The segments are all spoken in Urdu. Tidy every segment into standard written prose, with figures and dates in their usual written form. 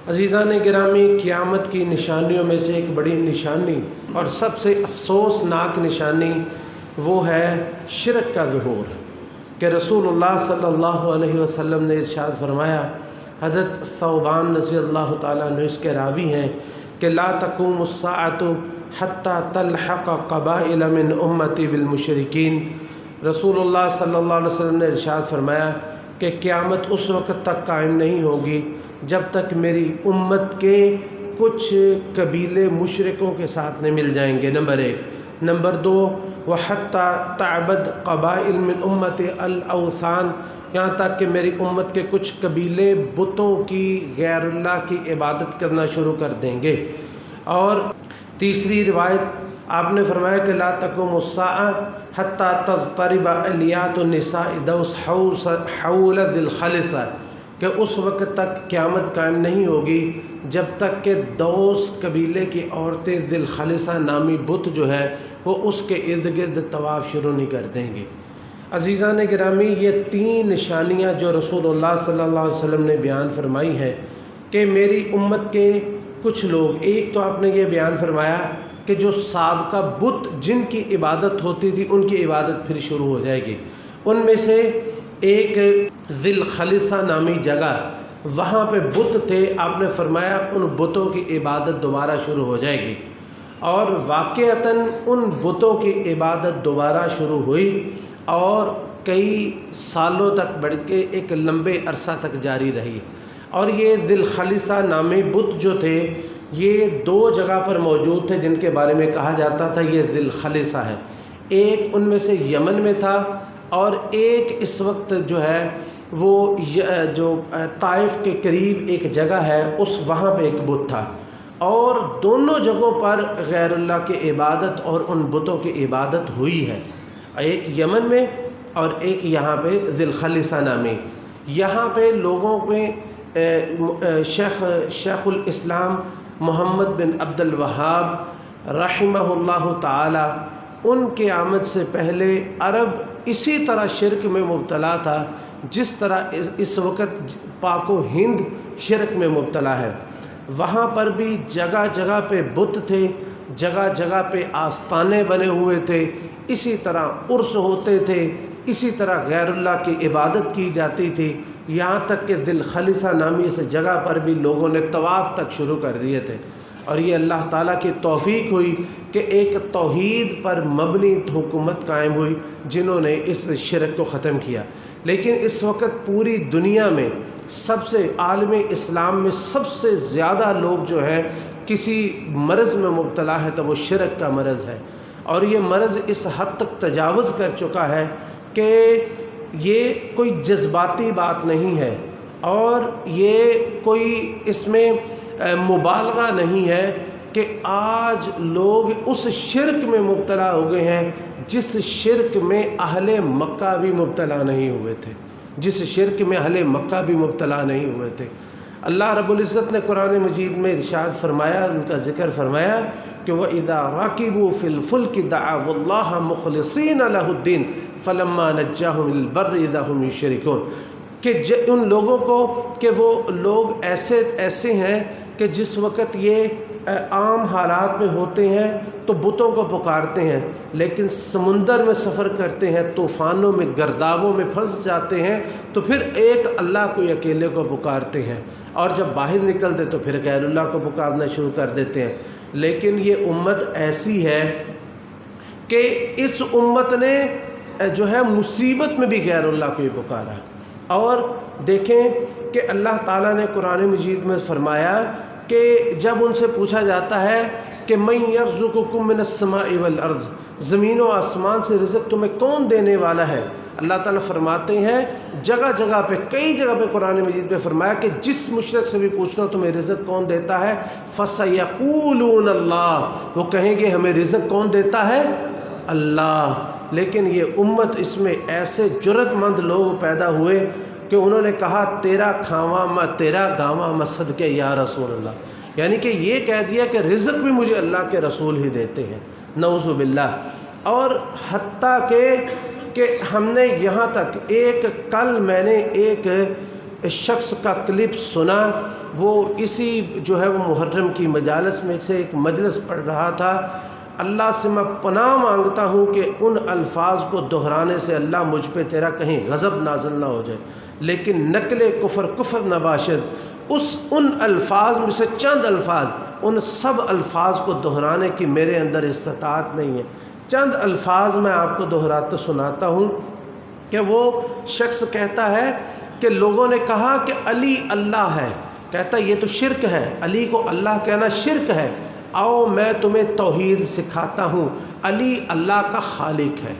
عزیزان گرامی، قیامت کی نشانیوں میں سے ایک بڑی نشانی اور سب سے افسوسناک نشانی وہ ہے شرک کا ظہور، کہ رسول اللہ صلی اللہ علیہ وسلم نے ارشاد فرمایا، حضرت ثوبان رضی اللہ تعالیٰ عنہ اس کے راوی ہیں کہ لا تقوم الساعة حتى تلحق قبائل من امتی بالمشرکین۔ رسول اللہ صلی اللہ علیہ وسلم نے ارشاد فرمایا کہ قیامت اس وقت تک قائم نہیں ہوگی جب تک میری امت کے کچھ قبیلے مشرکوں کے ساتھ نہیں مل جائیں گے، نمبر ایک۔ نمبر دو، وَحَتَّى تَعْبَدْ قَبَائِلْ مِنْ أُمَّتِ الْأَوْثَانِ، یہاں تک کہ میری امت کے کچھ قبیلے بتوں کی، غیر اللہ کی عبادت کرنا شروع کر دیں گے۔ اور تیسری روایت آپ نے فرمایا کہ لا تقوم الساعة حتى تضطرب الیات النساء دوس حول ذی الخلصہ، کہ اس وقت تک قیامت قائم نہیں ہوگی جب تک کہ دوس قبیلے کی عورتیں ذی الخلصہ نامی بت جو ہے وہ اس کے ارد گرد طواف شروع نہیں کر دیں گے۔ عزیزان گرامی، یہ تین نشانیاں جو رسول اللہ صلی اللہ علیہ وسلم نے بیان فرمائی ہیں کہ میری امت کے کچھ لوگ، ایک تو آپ نے یہ بیان فرمایا کہ جو سابقہ بت جن کی عبادت ہوتی تھی ان کی عبادت پھر شروع ہو جائے گی۔ ان میں سے ایک ذی الخلصہ نامی جگہ، وہاں پہ بت تھے، آپ نے فرمایا ان بتوں کی عبادت دوبارہ شروع ہو جائے گی، اور واقعتاً ان بتوں کی عبادت دوبارہ شروع ہوئی اور کئی سالوں تک بڑھ کے ایک لمبے عرصہ تک جاری رہی۔ اور یہ ذی الخلصہ نامی بت جو تھے یہ دو جگہ پر موجود تھے جن کے بارے میں کہا جاتا تھا یہ ذی الخلصہ ہے۔ ایک ان میں سے یمن میں تھا اور ایک اس وقت جو ہے وہ جو طائف کے قریب ایک جگہ ہے اس وہاں پہ ایک بت تھا، اور دونوں جگہوں پر غیر اللہ کی عبادت اور ان بتوں کی عبادت ہوئی ہے، ایک یمن میں اور ایک یہاں پہ ذی الخلصہ نامی۔ یہاں پہ لوگوں میں شیخ الاسلام محمد بن عبد الوہاب رحمہ اللہ تعالی، ان کے آمد سے پہلے عرب اسی طرح شرک میں مبتلا تھا جس طرح اس وقت پاک و ہند شرک میں مبتلا ہے۔ وہاں پر بھی جگہ جگہ پہ بت تھے، جگہ جگہ پہ آستانے بنے ہوئے تھے، اسی طرح عرس ہوتے تھے، اسی طرح غیر اللہ کی عبادت کی جاتی تھی، یہاں تک کہ ذی الخلصہ نامی اس جگہ پر بھی لوگوں نے طواف تک شروع کر دیے تھے۔ اور یہ اللہ تعالیٰ کی توفیق ہوئی کہ ایک توحید پر مبنی حکومت قائم ہوئی جنہوں نے اس شرک کو ختم کیا۔ لیکن اس وقت پوری دنیا میں سب سے، عالم اسلام میں سب سے زیادہ لوگ جو ہیں کسی مرض میں مبتلا ہے تو وہ شرک کا مرض ہے، اور یہ مرض اس حد تک تجاوز کر چکا ہے کہ یہ کوئی جذباتی بات نہیں ہے، اور یہ کوئی اس میں مبالغہ نہیں ہے کہ آج لوگ اس شرک میں مبتلا ہو گئے ہیں جس شرک میں اہل مکہ بھی مبتلا نہیں ہوئے تھے، جس شرک میں اہل مکہ بھی مبتلا نہیں ہوئے تھے۔ اللہ رب العزت نے قرآن مجید میں ارشاد فرمایا، ان کا ذکر فرمایا کہ وَإِذَا رَكِبُوا فِي الْفُلْكِ دَعَوُا اللَّهَ مُخْلِصِينَ لَهُ الدِّينَ فَلَمَّا نَجَّاهُمْ إِلَى الْبَرِّ إِذَا هُمْ يُشْرِكُونَ، کہ ان لوگوں کو، کہ وہ لوگ ایسے ہیں کہ جس وقت یہ عام حالات میں ہوتے ہیں تو بتوں کو پکارتے ہیں، لیکن سمندر میں سفر کرتے ہیں، طوفانوں میں، گردابوں میں پھنس جاتے ہیں تو پھر ایک اللہ کو اکیلے کو پکارتے ہیں، اور جب باہر نکلتے تو پھر غیر اللہ کو پکارنا شروع کر دیتے ہیں۔ لیکن یہ امت ایسی ہے کہ اس امت نے جو ہے مصیبت میں بھی غیر اللہ کو ہی پکارا۔ اور دیکھیں کہ اللہ تعالیٰ نے قرآن مجید میں فرمایا کہ جب ان سے پوچھا جاتا ہے کہ مَن یرزقکم من السماء والارض، زمین و آسمان سے رزق تمہیں کون دینے والا ہے، اللہ تعالیٰ فرماتے ہیں جگہ جگہ پہ، کئی جگہ پہ قرآن مجید میں فرمایا کہ جس مشرک سے بھی پوچھنا تمہیں رزق کون دیتا ہے، فَسَيَقُولُونَ اللَّهُ، وہ کہیں گے ہمیں رزق کون دیتا ہے، اللہ۔ لیکن یہ امت، اس میں ایسے جرأت مند لوگ پیدا ہوئے کہ انہوں نے کہا تیرا کھاواں میں تیرا گاواں میں صدقے یا رسول اللہ، یعنی کہ یہ کہہ دیا کہ رزق بھی مجھے اللہ کے رسول ہی دیتے ہیں، نعوذ باللہ۔ اور حتیٰ کہ ہم نے یہاں تک کل میں نے ایک شخص کا کلپ سنا، وہ اسی جو ہے وہ محرم کی مجالس میں سے ایک مجلس پڑھ رہا تھا۔ اللہ سے میں پناہ مانگتا ہوں کہ ان الفاظ کو دہرانے سے اللہ مجھ پہ تیرا کہیں غضب نازل نہ ہو جائے، لیکن نقل کفر نباشد ان الفاظ میں سے چند الفاظ، ان سب الفاظ کو دہرانے کی میرے اندر استطاعت نہیں ہے۔ چند الفاظ میں آپ کو دہراتا سناتا ہوں کہ وہ شخص کہتا ہے کہ لوگوں نے کہا کہ علی اللہ ہے، کہتا یہ تو شرک ہے، علی کو اللہ کہنا شرک ہے، آؤ میں تمہیں توحید سکھاتا ہوں۔ علی اللہ کا خالق ہے،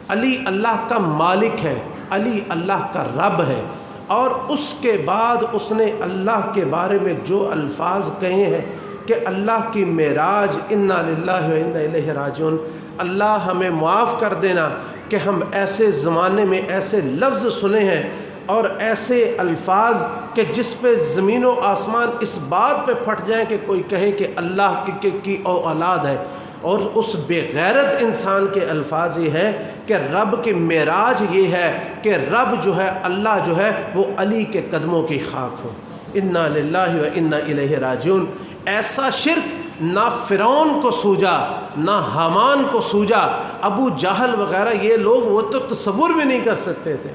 علی اللہ کا مالک ہے، علی اللہ کا رب ہے۔ اور اس کے بعد اس نے اللہ کے بارے میں جو الفاظ کہے ہیں کہ اللہ کی معراج، انا للہ و انا الیہ راجعون، اللہ ہمیں معاف کر دینا کہ ہم ایسے زمانے میں ایسے لفظ سنے ہیں اور ایسے الفاظ کہ جس پہ زمین و آسمان اس بات پہ پھٹ جائیں کہ کوئی کہے کہ اللہ کی اولاد ہے۔ اور اس بے غیرت انسان کے الفاظ یہ ہے کہ رب کی معراج یہ ہے کہ رب جو ہے، اللہ جو ہے وہ علی کے قدموں کی خاک ہو۔ انا للہ و انا الیہ راجعون۔ ایسا شرک نہ فرعون کو سوجا، نہ حامان کو سوجا، ابو جہل وغیرہ یہ لوگ وہ تو تصور بھی نہیں کر سکتے تھے۔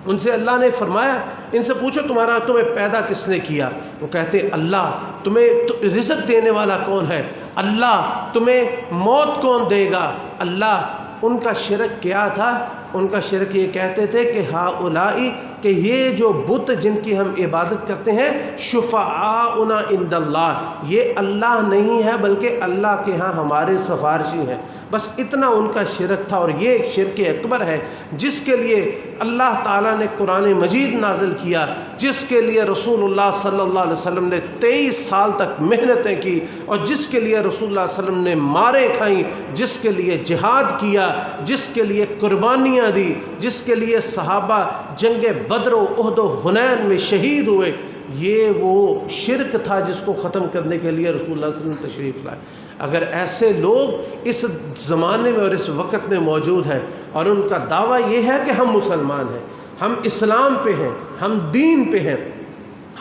ان سے اللہ نے فرمایا ان سے پوچھو تمہیں پیدا کس نے کیا؟ وہ کہتے اللہ۔ تمہیں رزق دینے والا کون ہے؟ اللہ۔ تمہیں موت کون دے گا؟ اللہ۔ ان کا شرک کیا تھا؟ ان کا شرک یہ کہتے تھے کہ ہؤلائی، کہ یہ جو بت جن کی ہم عبادت کرتے ہیں، شفعاؤنا عند اللہ، یہ اللہ نہیں ہے بلکہ اللہ کے ہاں ہمارے سفارشی ہیں۔ بس اتنا ان کا شرک تھا، اور یہ شرک اکبر ہے جس کے لیے اللہ تعالیٰ نے قرآن مجید نازل کیا، جس کے لیے رسول اللہ صلی اللہ علیہ وسلم نے 23 سال تک محنتیں کی، اور جس کے لیے رسول اللہ صلی اللہ علیہ وسلم نے مارے کھائیں، جس کے لیے جہاد کیا، جس کے لیے قربانیاں دی، جس کے لیے صحابہ جنگ بدر و احد و حنین میں شہید ہوئے۔ یہ وہ شرک تھا جس کو ختم کرنے کے لیے رسول اللہ صلی اللہ علیہ وسلم تشریف لائے۔ اگر ایسے لوگ اس زمانے میں اور اس وقت میں موجود ہیں اور ان کا دعویٰ یہ ہے کہ ہم مسلمان ہیں، ہم اسلام پہ ہیں، ہم دین پہ ہیں،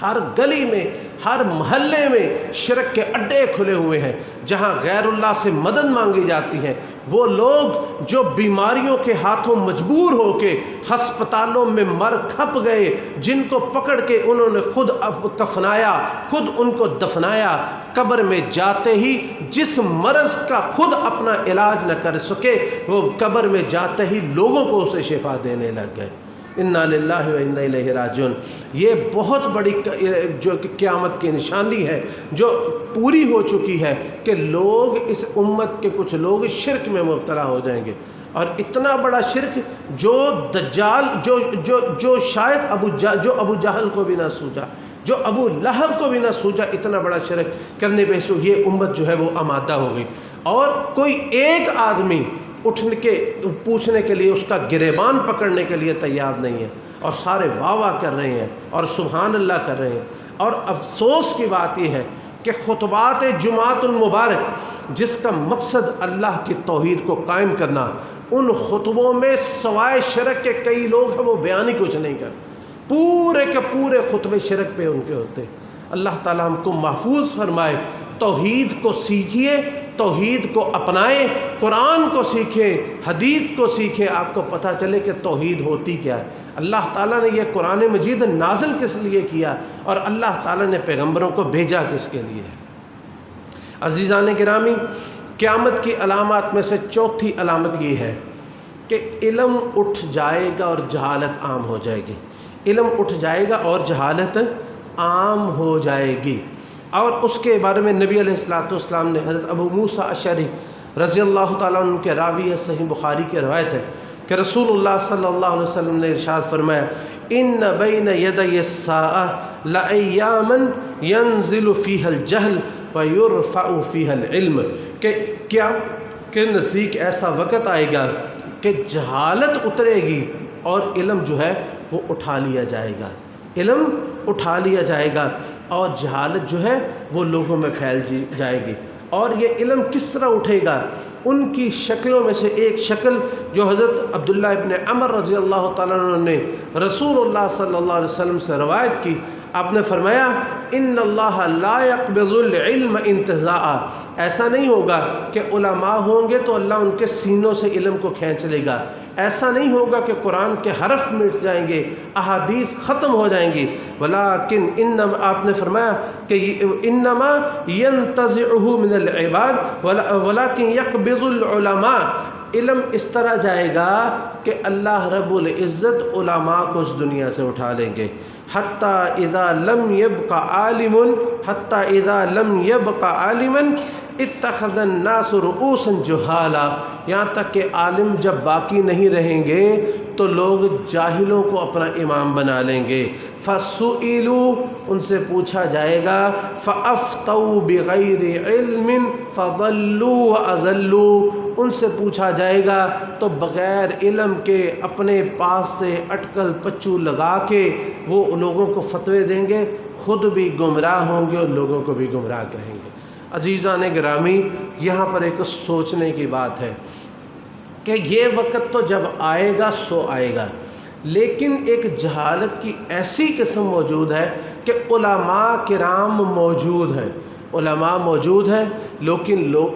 ہر گلی میں، ہر محلے میں شرک کے اڈے کھلے ہوئے ہیں جہاں غیر اللہ سے مدد مانگی جاتی ہے۔ وہ لوگ جو بیماریوں کے ہاتھوں مجبور ہو کے ہسپتالوں میں مر کھپ گئے، جن کو پکڑ کے انہوں نے خود کفنایا، خود ان کو دفنایا، قبر میں جاتے ہی جس مرض کا خود اپنا علاج نہ کر سکے، وہ قبر میں جاتے ہی لوگوں کو اسے شفا دینے لگ گئے۔ انا للہ و انا الیہ راجعون۔ یہ بہت بڑی جو قیامت کی نشانی ہے جو پوری ہو چکی ہے کہ لوگ، اس امت کے کچھ لوگ شرک میں مبتلا ہو جائیں گے، اور اتنا بڑا شرک جو دجال جو شاید ابو جہل کو بھی نہ سوجا، جو ابو لہب کو بھی نہ سوجا، اتنا بڑا شرک کرنے پہ یہ امت جو ہے وہ آمادہ ہو گئی۔ اور کوئی ایک آدمی اٹھنے کے پوچھنے کے لیے، اس کا گریبان پکڑنے کے لیے تیار نہیں ہے، اور سارے واہ واہ کر رہے ہیں اور سبحان اللہ کر رہے ہیں۔ اور افسوس کی بات یہ ہے کہ خطبات جمعۃ المبارک جس کا مقصد اللہ کی توحید کو قائم کرنا، ان خطبوں میں سوائے شرک کے کئی لوگ ہیں وہ بیان ہی کچھ نہیں کرتے، پورے کے پورے خطبے شرک پہ ان کے ہوتے۔ اللہ تعالیٰ ہم کو محفوظ فرمائے۔ توحید کو سیکھیے، توحید کو اپنائیں، قرآن کو سیکھیں، حدیث کو سیکھیں، آپ کو پتہ چلے کہ توحید ہوتی کیا ہے۔ اللہ تعالیٰ نے یہ قرآن مجید نازل کس لیے کیا، اور اللہ تعالیٰ نے پیغمبروں کو بھیجا کس کے لیے ہے۔ عزیزان گرامی، قیامت کی علامات میں سے چوتھی علامت یہ ہے کہ علم اٹھ جائے گا اور جہالت عام ہو جائے گی۔ علم اٹھ جائے گا اور جہالت عام ہو جائے گی۔ اور اس کے بارے میں نبی علیہ السلام نے، حضرت ابو موسیٰ اشعری رضی اللہ تعالیٰ عنہ کے راوی ہے، صحیح بخاری کی روایت ہے کہ رسول اللہ صلی اللہ علیہ وسلم نے ارشاد فرمایا، ان بین یدی الساعۃ لایاما ینزل فیہا الجہل ویرفع فیہا العلم، کہ نزدیک ایسا وقت آئے گا کہ جہالت اترے گی اور علم جو ہے وہ اٹھا لیا جائے گا، علم اٹھا لیا جائے گا، اور جہالت جو ہے وہ لوگوں میں پھیل جائے گی۔ اور یہ علم کس طرح اٹھے گا؟ ان کی شکلوں میں سے ایک شکل جو حضرت عبداللہ ابن عمر رضی اللہ تعالیٰ عنہ نے رسول اللہ صلی اللہ علیہ وسلم سے روایت کی، آپ نے فرمایا ان اللہ لا يقبض العلم انتزاعا، ایسا نہیں ہوگا کہ علماء ہوں گے تو اللہ ان کے سینوں سے علم کو کھینچ لے گا، ایسا نہیں ہوگا کہ قرآن کے حرف مٹ جائیں گے، احادیث ختم ہو جائیں گی، ولیکن انما، آپ نے فرمایا کہ انما ينتزعه من العباد ولیکن يقبض العلماء، علم اس طرح جائے گا کہ اللہ رب العزت علماء کو اس دنیا سے اٹھا لیں گے، حتی اذا لم يبق عالم، حتی اذا لم يبق عالما اتخذ الناس رؤوسا جہالا، یہاں تک کہ عالم جب باقی نہیں رہیں گے تو لوگ جاہلوں کو اپنا امام بنا لیں گے، فسئلوا، ان سے پوچھا جائے گا، فافتوا بغیر علم فضلوا واضلوا، ان سے پوچھا جائے گا تو بغیر علم کے اپنے پاس سے اٹکل پچو لگا کے وہ لوگوں کو فتوے دیں گے، خود بھی گمراہ ہوں گے اور لوگوں کو بھی گمراہ کہیں گے۔ عزیزان گرامی، یہاں پر ایک سوچنے کی بات ہے کہ یہ وقت تو جب آئے گا سو آئے گا، لیکن ایک جہالت کی ایسی قسم موجود ہے کہ علماء کرام موجود ہیں، علماء موجود ہیں،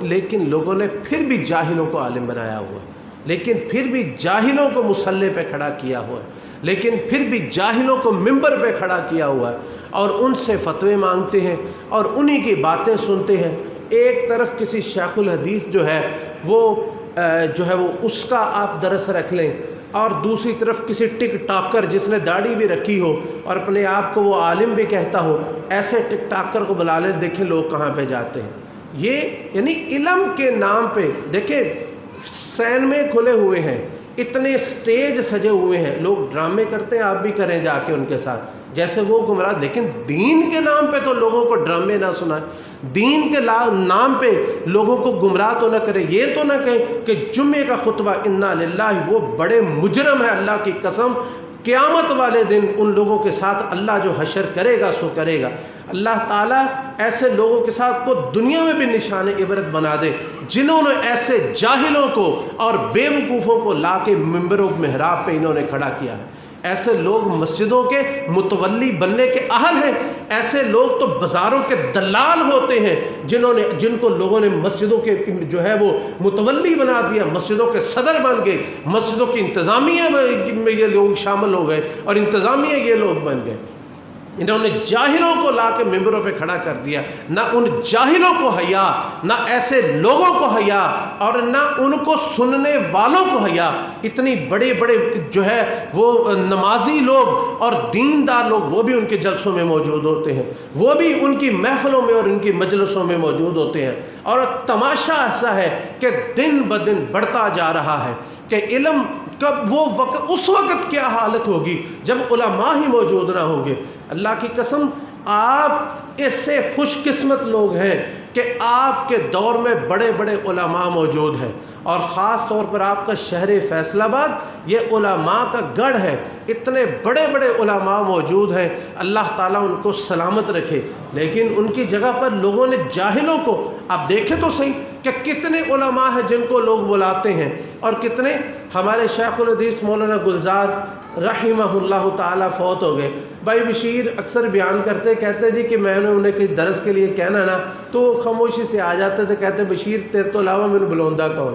لیکن لوگوں نے پھر بھی جاہلوں کو عالم بنایا ہوا ہے، لیکن پھر بھی جاہلوں کو مصلی پہ کھڑا کیا ہوا ہے، لیکن پھر بھی جاہلوں کو ممبر پہ کھڑا کیا ہوا ہے، اور ان سے فتوے مانگتے ہیں اور انہی کی باتیں سنتے ہیں۔ ایک طرف کسی شیخ الحدیث جو ہے وہ اس کا آپ درس رکھ لیں، اور دوسری طرف کسی ٹک ٹاکر جس نے داڑھی بھی رکھی ہو اور اپنے آپ کو وہ عالم بھی کہتا ہو، ایسے ٹک ٹاکر کو بلا لیں، دیکھیں لوگ کہاں پہ جاتے ہیں۔ یہ یعنی علم کے نام پہ دیکھیں سینمے کھلے ہوئے ہیں، اتنے سٹیج سجے ہوئے ہیں، لوگ ڈرامے کرتے ہیں، آپ بھی کریں جا کے ان کے ساتھ جیسے وہ گمراہ، لیکن دین کے نام پہ تو لوگوں کو ڈرامے نہ سنائیں، دین کے نام پہ لوگوں کو گمراہ تو نہ کرے، یہ تو نہ کہیں کہ جمعے کا خطبہ انا للہ، وہ بڑے مجرم ہے اللہ کی قسم، قیامت والے دن ان لوگوں کے ساتھ اللہ جو حشر کرے گا سو کرے گا۔ اللہ تعالیٰ ایسے لوگوں کے ساتھ کو دنیا میں بھی نشان عبرت بنا دے جنہوں نے ایسے جاہلوں کو اور بے وقوفوں کو لا کے منبر و محراب پہ انہوں نے کھڑا کیا ہے۔ ایسے لوگ مسجدوں کے متولی بننے کے اہل ہیں، ایسے لوگ تو بازاروں کے دلال ہوتے ہیں جن کو لوگوں نے مسجدوں کے وہ متولی بنا دیا، مسجدوں کے صدر بن گئے، مسجدوں کی انتظامیہ میں یہ لوگ شامل ہو گئے اور انتظامیہ یہ لوگ بن گئے۔ انہوں نے جاہلوں کو لا کے ممبروں پہ کھڑا کر دیا، نہ ان جاہلوں کو حیا، نہ ایسے لوگوں کو حیا، اور نہ ان کو سننے والوں کو حیا۔ اتنی بڑے بڑے وہ نمازی لوگ اور دیندار لوگ وہ بھی ان کے جلسوں میں موجود ہوتے ہیں، وہ بھی ان کی محفلوں میں اور ان کی مجلسوں میں موجود ہوتے ہیں، اور تماشا ایسا ہے کہ دن بدن بڑھتا جا رہا ہے کہ علم کب وہ وقت، اس وقت کیا حالت ہوگی جب علماء ہی موجود نہ ہوں گے۔ اللہ کی قسم آپ اس سے خوش قسمت لوگ ہیں کہ آپ کے دور میں بڑے بڑے علماء موجود ہیں، اور خاص طور پر آپ کا شہر فیصل آباد یہ علماء کا گڑھ ہے، اتنے بڑے بڑے علماء موجود ہیں، اللہ تعالیٰ ان کو سلامت رکھے۔ لیکن ان کی جگہ پر لوگوں نے جاہلوں کو، آپ دیکھیں تو صحیح کہ کتنے علماء ہیں جن کو لوگ بلاتے ہیں، اور کتنے ہمارے شیخ الحدیث مولانا گلزار رحمہ اللہ تعالیٰ فوت ہو گئے۔ بھائی بشیر اکثر بیان کرتے، کہتے جی کہ میں نے انہیں کہیں درس کے لیے کہنا نا تو خاموشی سے آ جاتے تھے، کہتے بشیر تیرے تو علاوہ میرے بلوندہ کون؟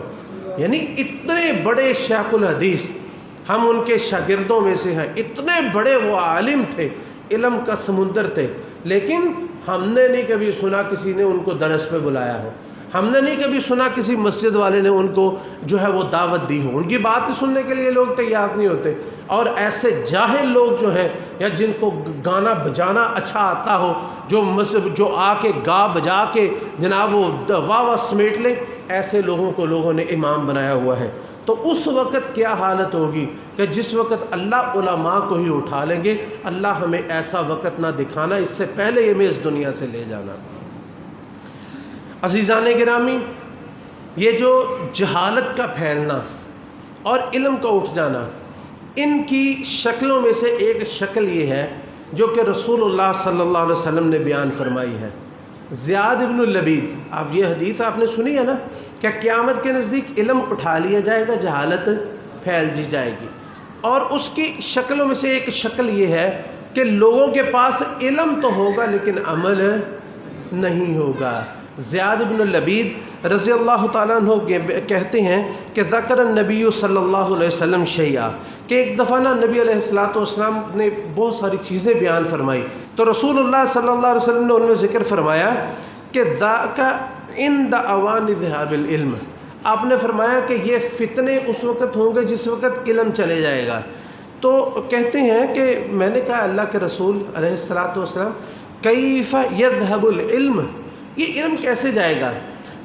یعنی اتنے بڑے شیخ الحدیث، ہم ان کے شاگردوں میں سے ہیں، اتنے بڑے وہ عالم تھے، علم کا سمندر تھے، لیکن ہم نے نہیں کبھی سنا کسی نے ان کو درس پہ بلایا ہو، ہم نے نہیں کبھی سنا کسی مسجد والے نے ان کو وہ دعوت دی ہو، ان کی بات سننے کے لیے لوگ تیار نہیں ہوتے۔ اور ایسے جاہل لوگ جو ہیں، یا جن کو گانا بجانا اچھا آتا ہو، جو آ کے گا بجا کے جناب وہ واہ واہ سمیٹ لیں، ایسے لوگوں کو لوگوں نے امام بنایا ہوا ہے۔ تو اس وقت کیا حالت ہوگی کہ جس وقت اللہ علماء کو ہی اٹھا لیں گے۔ اللہ ہمیں ایسا وقت نہ دکھانا، اس سے پہلے ہمیں اس دنیا سے لے جانا۔ عزیزان گرامی، یہ جو جہالت کا پھیلنا اور علم کا اٹھ جانا، ان کی شکلوں میں سے ایک شکل یہ ہے جو کہ رسول اللہ صلی اللہ علیہ وسلم نے بیان فرمائی ہے۔ زیاد ابن اللبید، اب یہ حدیث آپ نے سنی ہے نا کہ قیامت کے نزدیک علم اٹھا لیا جائے گا، جہالت پھیل دی جائے گی، اور اس کی شکلوں میں سے ایک شکل یہ ہے کہ لوگوں کے پاس علم تو ہوگا لیکن عمل نہیں ہوگا۔ زیاد بن اللبید رضی اللہ تعالیٰ عنہ کہتے ہیں کہ ذکر النبی صلی اللہ علیہ وسلم شیئا، کہ ایک دفعہ نا نبی علیہ السلام نے بہت ساری چیزیں بیان فرمائی، تو رسول اللہ صلی اللہ علیہ وسلم نے ان میں ذکر فرمایا کہ ذاک عند اوان ذہاب العلم، آپ نے فرمایا کہ یہ فتنے اس وقت ہوں گے جس وقت علم چلے جائے گا۔ تو کہتے ہیں کہ میں نے کہا اللہ کے رسول علیہ السلام کیف یذهب العلم، یہ علم کیسے جائے گا؟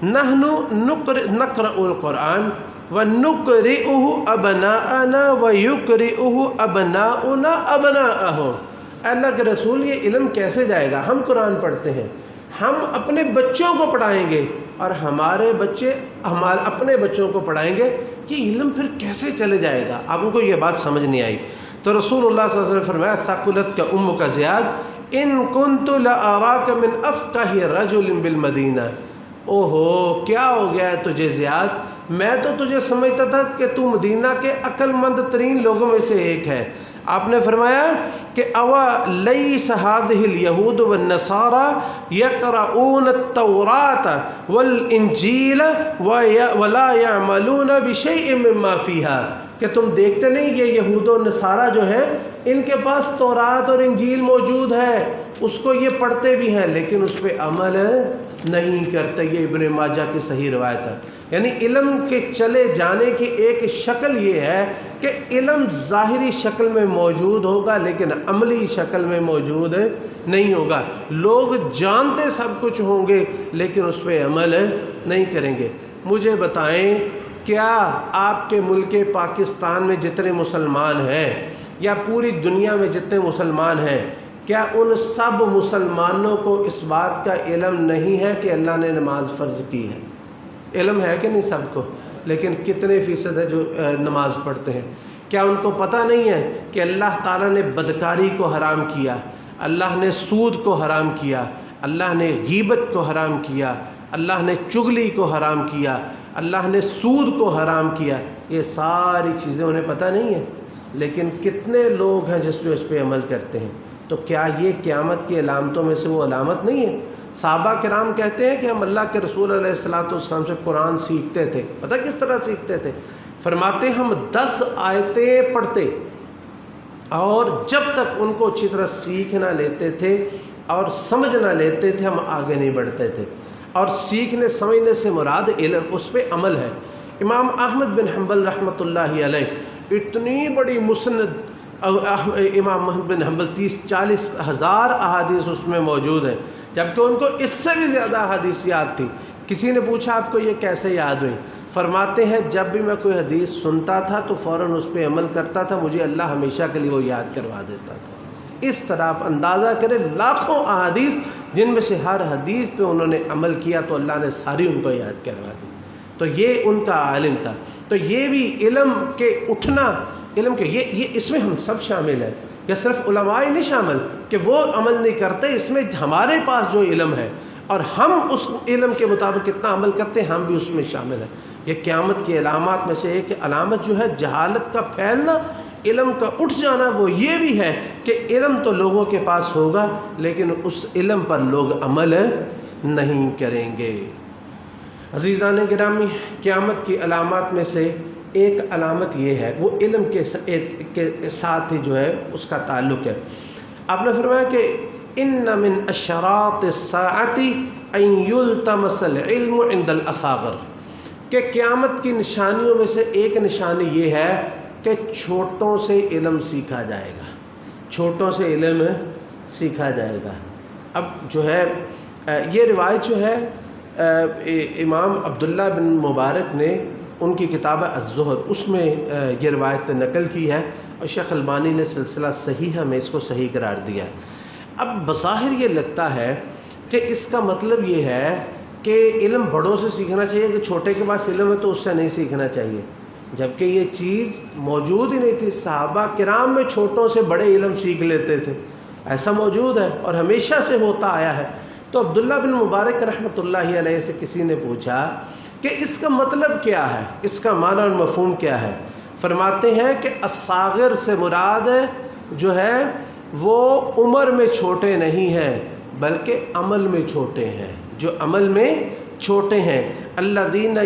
نحن نقرأ القرآن ونقرئه ابناءنا ويقرئه ابناؤنا ابناءهم، اللہ کے رسول یہ علم کیسے جائے گا؟ ہم قرآن پڑھتے ہیں، ہم اپنے بچوں کو پڑھائیں گے اور ہمارے بچے اپنے بچوں کو پڑھائیں گے، یہ علم پھر کیسے چلے جائے گا؟ آپ کو یہ بات سمجھ نہیں آئی تو رسول اللہ صلی اللہ علیہ وسلم فرمایا ثقلت کا ام کا زیاد ان کنت لأراک من افقہ رجل بالمدینہ، اوہو کیا ہو گیا ہے تجھے زیاد، میں تو تجھے سمجھتا تھا کہ تو مدینہ کے عقل مند ترین لوگوں میں سے ایک ہے۔ آپ نے فرمایا کہ اوا لیس هذه اليہود والنصارى یقرؤون التوراۃ والانجیل ولا يعملون بشیء مما فیہا، کہ تم دیکھتے نہیں یہ یہود و نصارہ جو ہیں ان کے پاس تورات اور انجیل موجود ہے، اس کو یہ پڑھتے بھی ہیں لیکن اس پہ عمل نہیں کرتے۔ یہ ابن ماجہ کی صحیح روایت ہے۔ یعنی علم کے چلے جانے کی ایک شکل یہ ہے کہ علم ظاہری شکل میں موجود ہوگا لیکن عملی شکل میں موجود نہیں ہوگا، لوگ جانتے سب کچھ ہوں گے لیکن اس پہ عمل نہیں کریں گے۔ مجھے بتائیں کیا آپ کے ملک پاکستان میں جتنے مسلمان ہیں یا پوری دنیا میں جتنے مسلمان ہیں، کیا ان سب مسلمانوں کو اس بات کا علم نہیں ہے کہ اللہ نے نماز فرض کی ہے؟ علم ہے کہ نہیں سب کو؟ لیکن کتنے فیصد ہے جو نماز پڑھتے ہیں؟ کیا ان کو پتہ نہیں ہے کہ اللہ تعالیٰ نے بدکاری کو حرام کیا، اللہ نے سود کو حرام کیا، اللہ نے غیبت کو حرام کیا، اللہ نے چغلی کو حرام کیا، اللہ نے سود کو حرام کیا؟ یہ ساری چیزیں انہیں پتہ نہیں ہیں، لیکن کتنے لوگ ہیں جو اس پہ عمل کرتے ہیں؟ تو کیا یہ قیامت کی علامتوں میں سے وہ علامت نہیں ہے؟ صحابہ کرام کہتے ہیں کہ ہم اللہ کے رسول علیہ السلام سے قرآن سیکھتے تھے، پتہ کس طرح سیکھتے تھے؟ فرماتے ہم 10 آیتیں پڑھتے اور جب تک ان کو اچھی طرح سیکھ نہ لیتے تھے اور سمجھ نہ لیتے تھے ہم آگے نہیں بڑھتے تھے، اور سیکھنے سمجھنے سے مراد علم، اس پہ عمل ہے۔ امام احمد بن حنبل رحمۃ اللہ علیہ اتنی بڑی مسند، امام احمد بن حنبل 30-40 ہزار احادیث اس میں موجود ہیں، جبکہ ان کو اس سے بھی زیادہ احادیث یاد تھی۔ کسی نے پوچھا آپ کو یہ کیسے یاد ہوئی؟ فرماتے ہیں جب بھی میں کوئی حدیث سنتا تھا تو فوراً اس پہ عمل کرتا تھا، مجھے اللہ ہمیشہ کے لیے وہ یاد کروا دیتا تھا۔ اس طرح آپ اندازہ کریں لاکھوں احادیث جن میں سے ہر حدیث پہ انہوں نے عمل کیا تو اللہ نے ساری ان کو یاد کروا دی۔ تو یہ ان کا عالم تھا۔ تو یہ بھی علم کے اٹھنا، علم کے یہ اس میں ہم سب شامل ہیں، یا صرف علماء ہی نہیں شامل کہ وہ عمل نہیں کرتے، اس میں ہمارے پاس جو علم ہے اور ہم اس علم کے مطابق کتنا عمل کرتے ہیں ہم بھی اس میں شامل ہیں۔ یہ قیامت کی علامات میں سے ایک علامت جو ہے جہالت کا پھیلنا، علم کا اٹھ جانا، وہ یہ بھی ہے کہ علم تو لوگوں کے پاس ہوگا لیکن اس علم پر لوگ عمل نہیں کریں گے۔ عزیزان گرامی، قیامت کی علامات میں سے ایک علامت یہ ہے، وہ علم کے ساتھ ہی جو ہے اس کا تعلق ہے۔ آپ نے فرمایا کہ ان من اشراط الساعۃ ان یلتمس العلم عند الاصاغر، کہ قیامت کی نشانیوں میں سے ایک نشانی یہ ہے کہ چھوٹوں سے علم سیکھا جائے گا، چھوٹوں سے علم سیکھا جائے گا۔ اب جو ہے یہ روایت جو ہے امام عبداللہ بن مبارک نے ان کی کتاب الزہد اس میں یہ روایت نقل کی ہے، اور شیخ البانی نے سلسلہ صحیحہ میں اس کو صحیح قرار دیا ہے۔ اب بظاہر یہ لگتا ہے کہ اس کا مطلب یہ ہے کہ علم بڑوں سے سیکھنا چاہیے، کہ چھوٹے کے پاس علم ہے تو اس سے نہیں سیکھنا چاہیے، جبکہ یہ چیز موجود ہی نہیں تھی۔ صحابہ کرام میں چھوٹوں سے بڑے علم سیکھ لیتے تھے، ایسا موجود ہے اور ہمیشہ سے ہوتا آیا ہے۔ تو عبداللہ بن مبارک رحمۃ اللہ علیہ سے کسی نے پوچھا کہ اس کا مطلب کیا ہے، اس کا معنی اور مفہوم کیا ہے؟ فرماتے ہیں کہ الصاغر سے مراد جو ہے وہ عمر میں چھوٹے نہیں ہیں بلکہ عمل میں چھوٹے ہیں، جو عمل میں چھوٹے ہیں۔ الذین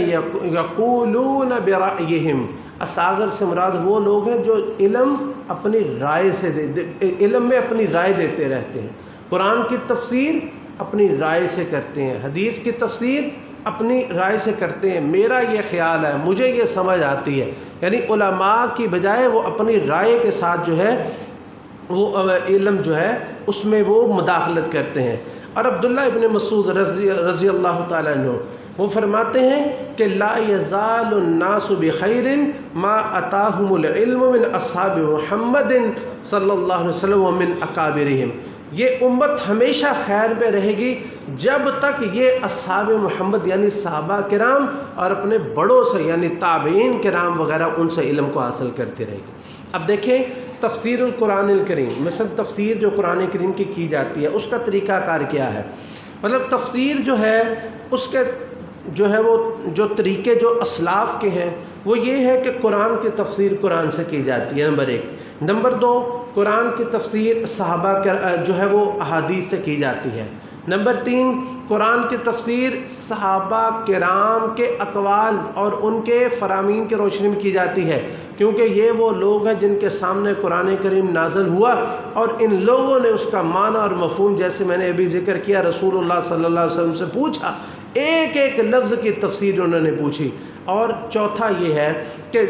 یقولون برأیہم، الصاغر سے مراد وہ لوگ ہیں جو علم اپنی رائے سے علم میں اپنی رائے دیتے رہتے ہیں، قرآن کی تفسیر اپنی رائے سے کرتے ہیں، حدیث کی تفسیر اپنی رائے سے کرتے ہیں، میرا یہ خیال ہے، مجھے یہ سمجھ آتی ہے، یعنی علماء کی بجائے وہ اپنی رائے کے ساتھ جو ہے وہ علم جو ہے اس میں وہ مداخلت کرتے ہیں۔ اور عبداللہ ابن مسعود رضی اللہ تعالیٰ عنہ وہ فرماتے ہیں کہ لا یزال الناس بخیر ما اتاہم العلم من اصحاب محمد صلی اللہ علیہ وسلم ومن اکابرہم، یہ امت ہمیشہ خیر پہ رہے گی جب تک یہ اصحاب محمد یعنی صحابہ کرام اور اپنے بڑوں سے یعنی تابعین کرام وغیرہ ان سے علم کو حاصل کرتے رہے گی۔ اب دیکھیں تفسیر القرآن الکریم، مثلا تفسیر جو قرآن کریم کی جاتی ہے اس کا طریقہ کار کیا ہے؟ مطلب تفسیر جو ہے اس کے جو ہے وہ جو طریقے جو اسلاف کے ہیں وہ یہ ہے کہ قرآن کی تفسیر قرآن سے کی جاتی ہے، نمبر ایک۔ نمبر دو، قرآن کی تفسیر صحابہ جو ہے وہ احادیث سے کی جاتی ہے۔ نمبر تین، قرآن کی تفسیر صحابہ کرام کے اقوال اور ان کے فرامین کے روشنی میں کی جاتی ہے، کیونکہ یہ وہ لوگ ہیں جن کے سامنے قرآن کریم نازل ہوا اور ان لوگوں نے اس کا معنی اور مفہوم، جیسے میں نے ابھی ذکر کیا، رسول اللہ صلی اللہ علیہ وسلم سے پوچھا، ایک ایک لفظ کی تفسیر انہوں نے پوچھی۔ اور چوتھا یہ ہے کہ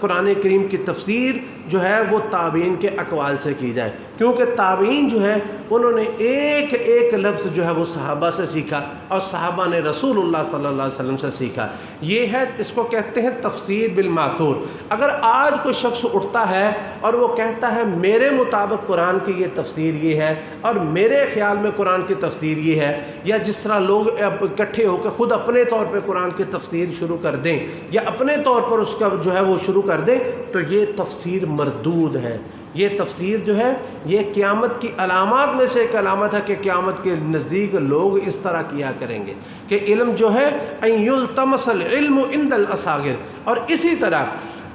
قرآن کریم کی تفسیر جو ہے وہ تابعین کے اقوال سے کی جائے، کیونکہ تابعین جو ہے انہوں نے ایک ایک لفظ جو ہے وہ صحابہ سے سیکھا اور صحابہ نے رسول اللہ صلی اللہ علیہ وسلم سے سیکھا۔ یہ ہے، اس کو کہتے ہیں تفسیر بالماثور۔ اگر آج کوئی شخص اٹھتا ہے اور وہ کہتا ہے میرے مطابق قرآن کی یہ تفسیر یہ ہے اور میرے خیال میں قرآن کی تفسیر یہ ہے، یا جس طرح لوگ اکٹھے ہو کے خود اپنے طور پہ قرآن کی تفسیر شروع کر دیں یا اپنے طور پر اس کا جو ہے وہ شروع کر دیں، تو یہ تفسیر مردود ہے۔ یہ تفسیر جو ہے یہ قیامت کی علامات میں سے ایک علامت ہے کہ قیامت کے نزدیک لوگ اس طرح کیا کریں گے کہ علم جو ہے ان یلتمس العلم عند الاصاغر۔ اور اسی طرح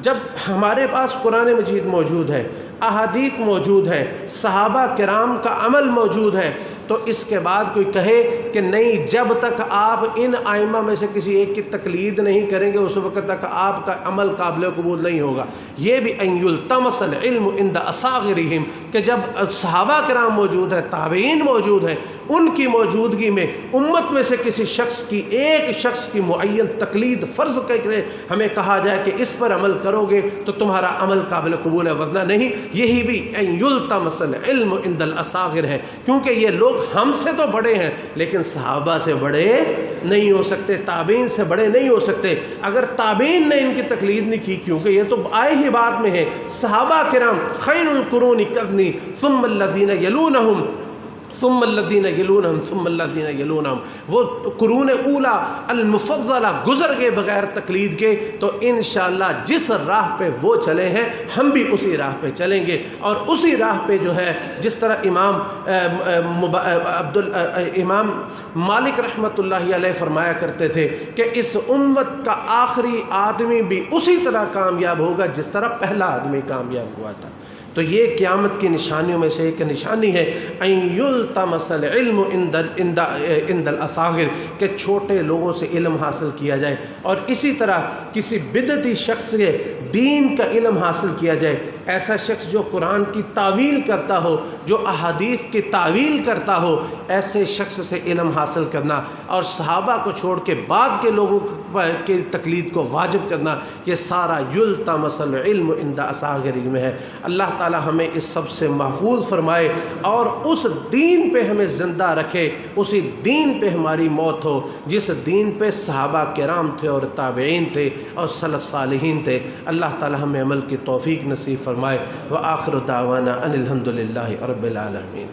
جب ہمارے پاس قرآن مجید موجود ہے، احادیث موجود ہے، صحابہ کرام کا عمل موجود ہے، تو اس کے بعد کوئی کہے کہ نہیں جب تک آپ ان ائمہ میں سے کسی ایک کی تقلید نہیں کریں گے اس وقت تک آپ کا عمل قابل قبول نہیں ہوگا۔ یہ بھی ان یلتمس العلم عند اصاغرہم، کہ جب صحابہ کرام موجود ہیں، تابعین موجود ہیں، ان کی موجودگی میں امت میں سے کسی شخص کی ایک شخص کی معین تقلید فرض کر کے ہمیں کہا جائے کہ اس پر عمل کرو گے تو تمہارا عمل قابل قبول ہے، ورنہ نہیں۔ یہی بھی ان یلتمس العلم عند الاصاغر ہے، کیونکہ یہ لوگ ہم سے تو بڑے ہیں لیکن صحابہ سے بڑے نہیں ہو سکتے، تابعین سے بڑے نہیں ہو سکتے۔ اگر تابعین نے ان کی تقلید نہیں کی، کیونکہ یہ تو آئے ہی بات میں ہے، صحابہ کرام خیر القرون قرنی ثم الذین یلونہم ثم الذین یلونہم ثم الذین یلونہم، وہ قرون اولا المفضلہ گزر گئے بغیر تقلید کے، تو انشاءاللہ جس راہ پہ وہ چلے ہیں ہم بھی اسی راہ پہ چلیں گے، اور اسی راہ پہ جو ہے جس طرح امام مالک رحمۃ اللہ علیہ فرمایا کرتے تھے کہ اس امت کا آخری آدمی بھی اسی طرح کامیاب ہوگا جس طرح پہلا آدمی کامیاب ہوا تھا۔ تو یہ قیامت کی نشانیوں میں سے ایک نشانی ہے ان یلتمس العلم عند الاصاغر، کہ چھوٹے لوگوں سے علم حاصل کیا جائے، اور اسی طرح کسی بدعتی شخص سے دین کا علم حاصل کیا جائے۔ ایسا شخص جو قرآن کی تعویل کرتا ہو، جو احادیث کی تعویل کرتا ہو، ایسے شخص سے علم حاصل کرنا اور صحابہ کو چھوڑ کے بعد کے لوگوں کی تقلید کو واجب کرنا، یہ سارا یلتمس العلم عند اصاغر علم ہے۔ اللہ تعالی ہمیں اس سب سے محفوظ فرمائے اور اس دین پہ ہمیں زندہ رکھے، اسی دین پہ ہماری موت ہو جس دین پہ صحابہ کرام تھے اور تابعین تھے اور سلف صالحین تھے۔ اللہ تعالی ہمیں عمل کی توفیق نصیب فرمائے۔ وآخر دعوانا ان الحمد للہ رب العالمین۔